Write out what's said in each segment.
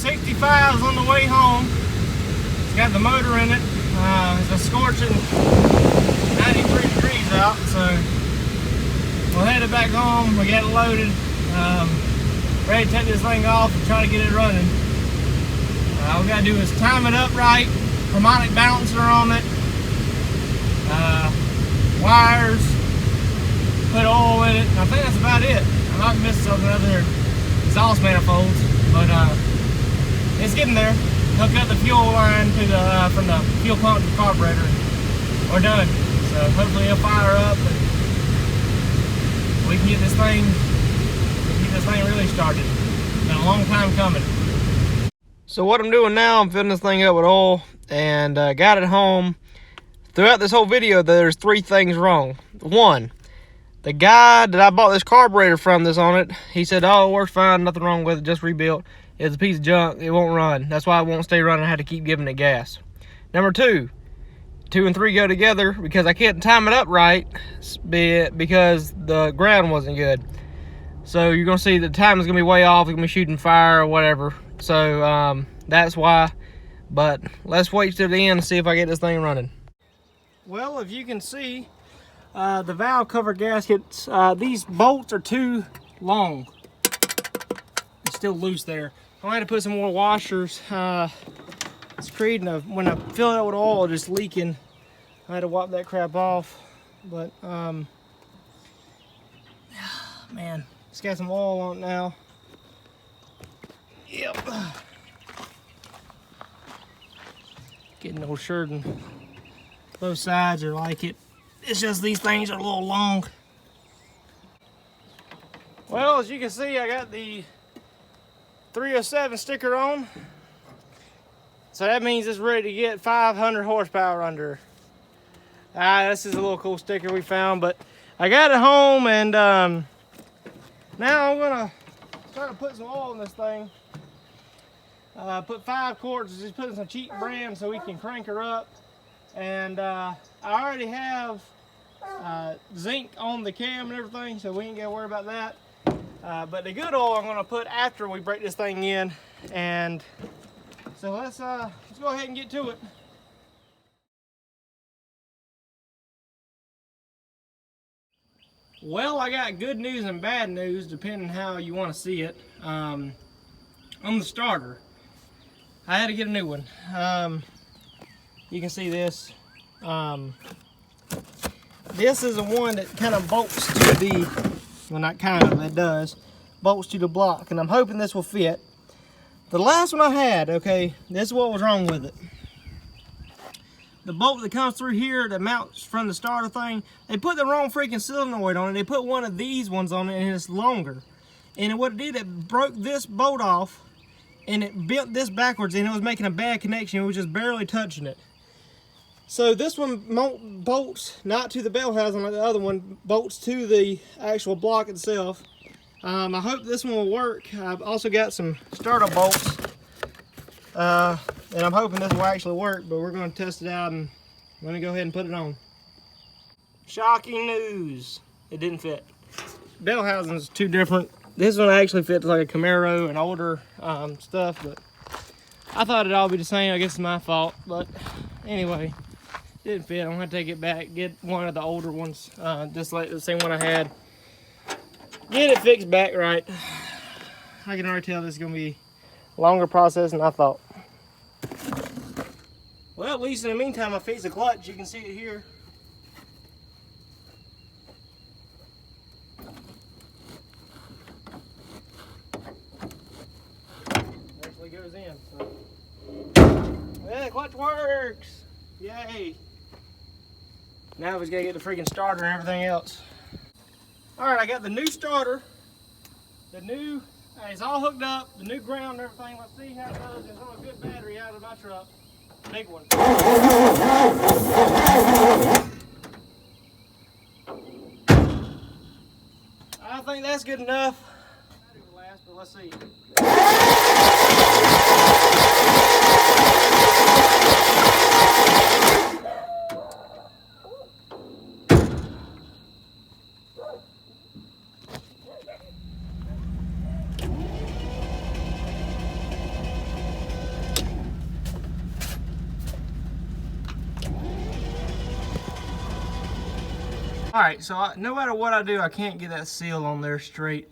65's on the way home. It's got the motor in it. It's a scorching 93 degrees out, so we're headed back home. We got it loaded. Ready to take this thing off and try to get it running. All we gotta do is time it up right, harmonic balancer on it, wires, put oil in it. I think that's about it. I might miss something other exhaust manifolds, but it's getting there. Hook up the fuel line to the from the fuel pump to the carburetor. We're done. So hopefully it'll fire up and we can get this thing really started. It's been a long time coming. So what I'm doing now, I'm filling this thing up with oil and got it home. Throughout this whole video, there's 3 things wrong. 1, the guy that I bought this carburetor from that's on it, he said, oh, it works fine, nothing wrong with it, just rebuilt. It's a piece of junk, it won't run. That's why it won't stay running, I had to keep giving it gas. Number 2, 2 and 3 go together because I can't time it up right because the ground wasn't good. So you're gonna see the time is gonna be way off, it's gonna be shooting fire or whatever. So that's why, but let's wait till the end and see if I get this thing running. Well, if you can see, the valve cover gaskets, these bolts are too long. It's still loose there. I had to put some more washers. It's creating when I fill it up with oil, just leaking. I had to wipe that crap off, but man, it's got some oil on it now. Yep. Getting old Sheridan. Both sides are like it. It's just these things are a little long. Well, as you can see, I got the 307 sticker on. So that means it's ready to get 500 horsepower under. This is a little cool sticker we found, but I got it home and now I'm gonna try to put some oil in this thing. Put 5 quarts, just putting some cheap brand so we can crank her up. And I already have zinc on the cam and everything, so we ain't gotta worry about that. But the good oil I'm gonna put after we break this thing in. And so let's go ahead and get to it. Well, I got good news and bad news depending how you want to see it. On the starter, I had to get a new one. You can see this. This is the one that kind of bolts to the, well, not kind of, it does, bolts to the block, and I'm hoping this will fit. The last one I had, okay, this is what was wrong with it. The bolt that comes through here that mounts from the starter thing, they put the wrong freaking solenoid on it. They put one of these ones on it and it's longer. And what it did, it broke this bolt off and it bent this backwards and it was making a bad connection. It was just barely touching it. So this one bolts not to the bell housing like the other one, bolts to the actual block itself. I hope this one will work. I've also got some starter bolts. And I'm hoping this will actually work, but we're going to test it out and I'm going to go ahead and put it on. Shocking news. It didn't fit. Bell housings are too different. This one actually fits like a Camaro and older stuff, but I thought it'd all be the same. I guess it's my fault, but anyway, it didn't fit. I'm going to take it back, get one of the older ones, just like the same one I had. Get it fixed back right. I can already tell this is going to be a longer process than I thought. Well, at least in the meantime, I fixed the clutch. You can see it here. It actually goes in. So. Yeah, the clutch works. Yay. Now we just gotta get the freaking starter and everything else. All right, I got the new starter. It's all hooked up, the new ground and everything. Let's see how it does. It's on a good battery out of my truck. Big one. I think that's good enough. Battery will last, but let's see. All right, so no matter what I do, I can't get that seal on there straight.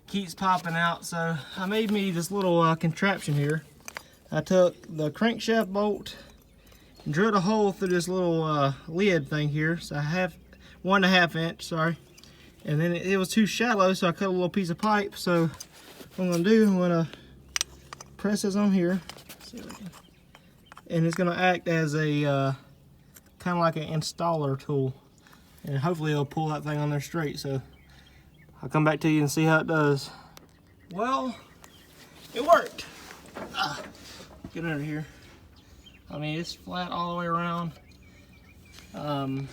Keeps popping out, so I made me this little contraption here. I took the crankshaft bolt and drilled a hole through this little lid thing here. So I have 1.5 inch, sorry. And then it was too shallow, so I cut a little piece of pipe. So what I'm gonna do, I'm gonna press this on here. And it's gonna act as a kind of like an installer tool. And hopefully it'll pull that thing on there straight. So I'll come back to you and see how it does. Well, it worked. Get under here. I mean, it's flat all the way around. I'm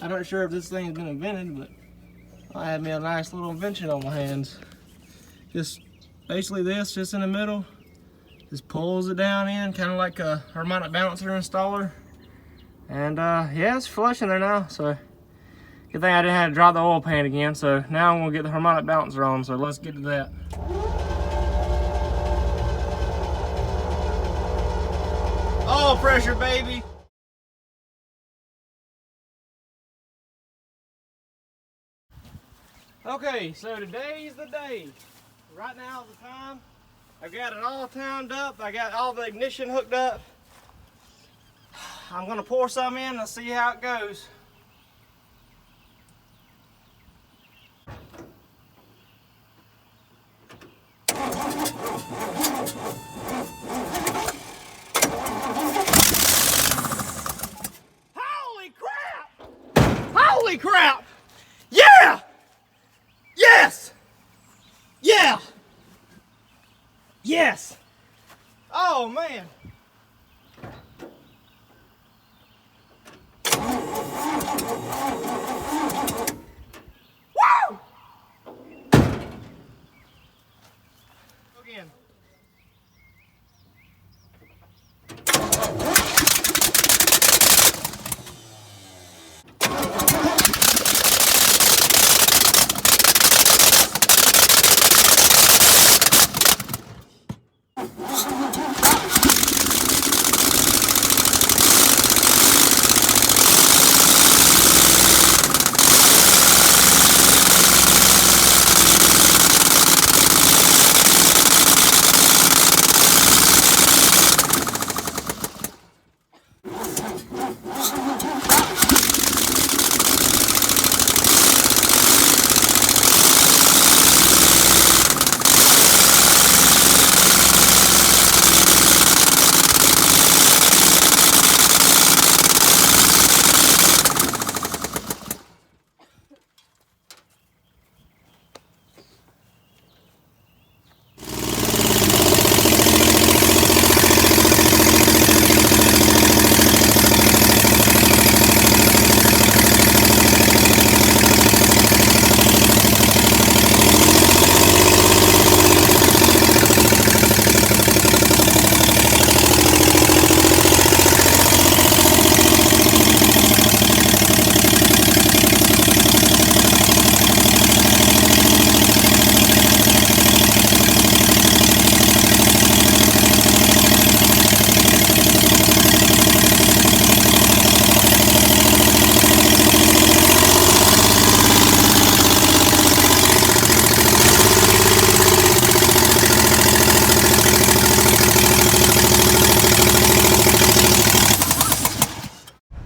not sure if this thing has been invented, but I had me a nice little invention on my hands. Just basically this, just in the middle, just pulls it down in, kind of like a harmonic balancer installer. And yeah, it's flushing there now, so good thing I didn't have to drop the oil pan again. So now I'm gonna get the harmonic balancer on, so let's get to that. Oil pressure, baby. Okay, so today's the day. Right now is the time. I've got it all timed up. I got all the ignition hooked up. I'm gonna pour some in and see how it goes. Holy crap! Holy crap! Yeah! Yes! Yeah! Yes! Oh man! Woo! Again.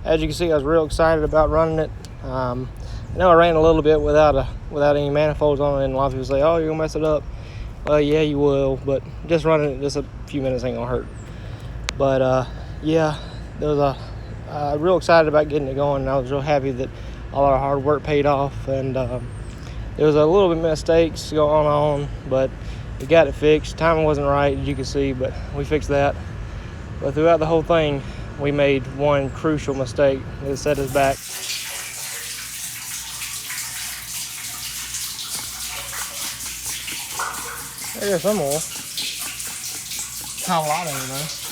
As you can see, I was real excited about running it. I know I ran a little bit without any manifolds on it, and a lot of people say, "Oh, you're gonna mess it up." Well, yeah, you will, but just running it just a few minutes ain't gonna hurt. But yeah, there was real excited about getting it going, and I was real happy that all our hard work paid off. And there was a little bit of mistakes going on, but we got it fixed. Timing wasn't right, as you can see, but we fixed that. But throughout the whole thing, we made one crucial mistake that set us back. There's some oil. Not a lot of it though.